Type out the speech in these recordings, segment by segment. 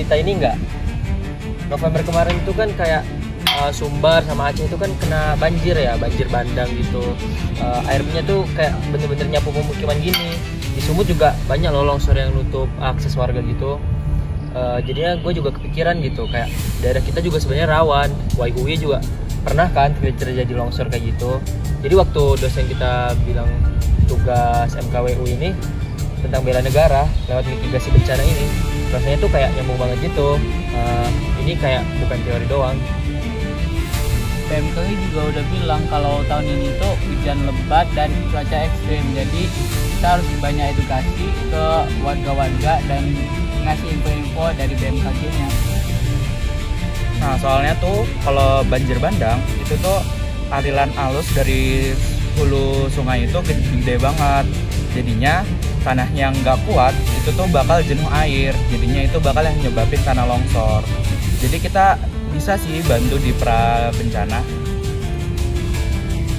kita ini enggak. November kemarin itu kan kayak Sumbar sama Aceh itu kan kena banjir ya, banjir bandang gitu. Airnya tuh kayak bener-bener nyapu pemukiman gini. Di Sumut juga banyak loh longsor yang nutup akses warga gitu. Jadinya gue juga kepikiran gitu, kayak daerah kita juga sebenarnya rawan. Waihui juga pernah kan terjadi longsor kayak gitu. Jadi waktu dosen kita bilang tugas MKWU ini tentang bela negara lewat mitigasi bencana ini, rasanya tuh kayak nyambung banget gitu. Ini kayak bukan teori doang. BMKG juga udah bilang kalau tahun ini tuh hujan lebat dan cuaca ekstrim. Jadi kita harus banyak edukasi ke warga-warga dan ngasih info-info dari BMKG-nya. Nah, soalnya tuh kalau banjir bandang itu tuh aliran arus dari hulu sungai itu gede banget. Jadinya tanah yang nggak kuat itu tuh bakal jenuh air. Jadinya itu bakal yang nyebabin tanah longsor. Jadi kita bisa sih bantu di pra bencana.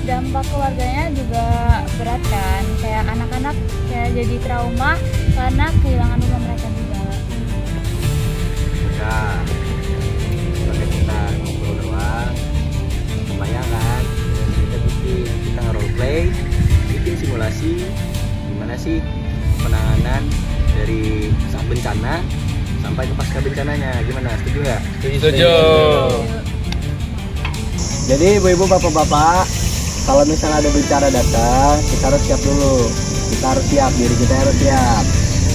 Dampak keluarganya juga berat kan, kayak anak-anak kayak jadi trauma karena kehilangan rumah mereka juga. Nah, sebagai kita ngobrol doang, kebayangkan kita role play, bikin simulasi gimana sih penanganan dari saat bencana sampai ke pasca bencananya. Gimana, setuju nggak? Setuju. Jadi ibu-ibu, bapak-bapak, kalau misalnya ada bencana datang, kita harus siap dulu. Kita harus siap, diri kita harus siap.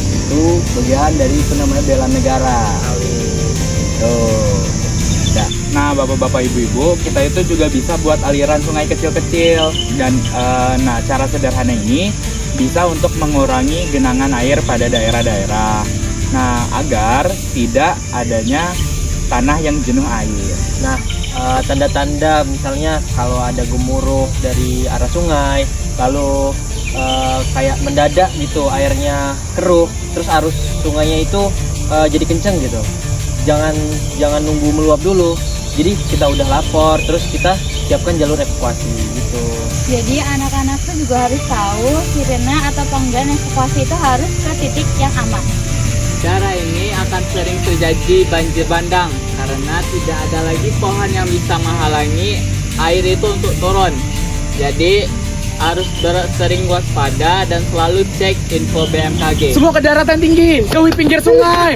Itu bagian dari itu namanya bela negara. Tuh. Nah, bapak-bapak, ibu-ibu, kita itu juga bisa buat aliran sungai kecil-kecil. Dan nah, cara sederhana ini bisa untuk mengurangi genangan air pada daerah-daerah. Nah, agar tidak adanya tanah yang jenuh air. Nah, tanda-tanda misalnya kalau ada gemuruh dari arah sungai, lalu kayak mendadak gitu airnya keruh, terus arus sungainya itu jadi kenceng gitu. Jangan nunggu meluap dulu. Jadi kita udah lapor, terus kita siapkan jalur evakuasi gitu. Jadi anak-anak tuh juga harus tahu sirene atau panggilan evakuasi itu harus ke titik yang aman. Cara ini akan sering terjadi banjir bandang karena tidak ada lagi pohon yang bisa menghalangi air itu untuk turun. Jadi harus sering waspada dan selalu cek info BMKG. Semua ke daratan tinggi, jauhi pinggir sungai.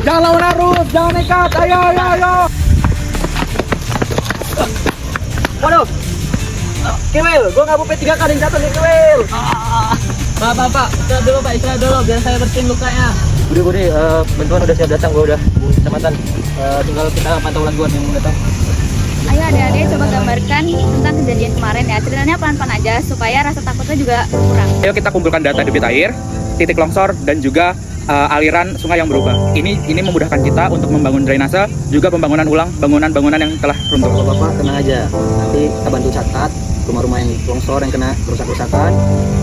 Jangan lawan arus, jangan nekat. Ayo. Waduh, Kiwil, gue nggak bupet 3 kali jatuh nih Kiwil. Pak, istirahat dulu biar saya bersihin lukanya. Bude, bantuan udah siap datang, gue udah hubungi kecamatan. Tinggal kita pantau lanjuan yang datang. Ayo adik-adik coba gambarkan tentang kejadian kemarin ya. Ceritanya pelan-pelan aja supaya rasa takutnya juga kurang. Ayo kita kumpulkan data debit air, titik longsor, dan juga aliran sungai yang berubah. Ini memudahkan kita untuk membangun drainase, juga pembangunan ulang bangunan-bangunan yang telah runtuh. Bapak tenang aja, nanti kita bantu catat rumah-rumah yang longsor yang kena kerusakan,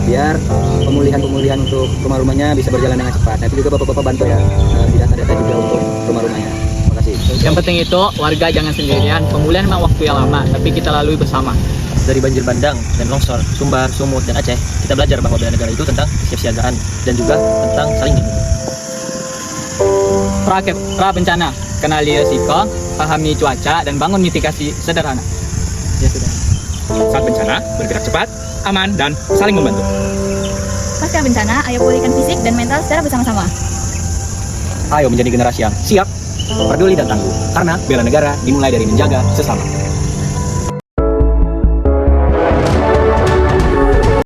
biar pemulihan untuk rumah-rumahnya bisa berjalan dengan cepat. Nanti juga bapak-bapak bantu ya, di data-data juga untuk rumah-rumahnya. Terima kasih. Yang penting itu warga jangan sendirian. Pemulihan memang waktu yang lama, tapi kita lalui bersama. Dari banjir bandang dan longsor, Sumbar, Sumut, dan Aceh, kita belajar bahwa bela negara itu tentang kesiapsiagaan dan juga tentang saling melindungi. Pra bencana, kenali risiko, pahami cuaca, dan bangun mitigasi sederhana. Ya sudah. Saat bencana, bergerak cepat, aman, dan saling membantu. Pasca bencana, ayo pulihkan fisik dan mental secara bersama-sama. Ayo menjadi generasi yang siap, peduli dan tangguh. Karena bela negara dimulai dari menjaga sesama.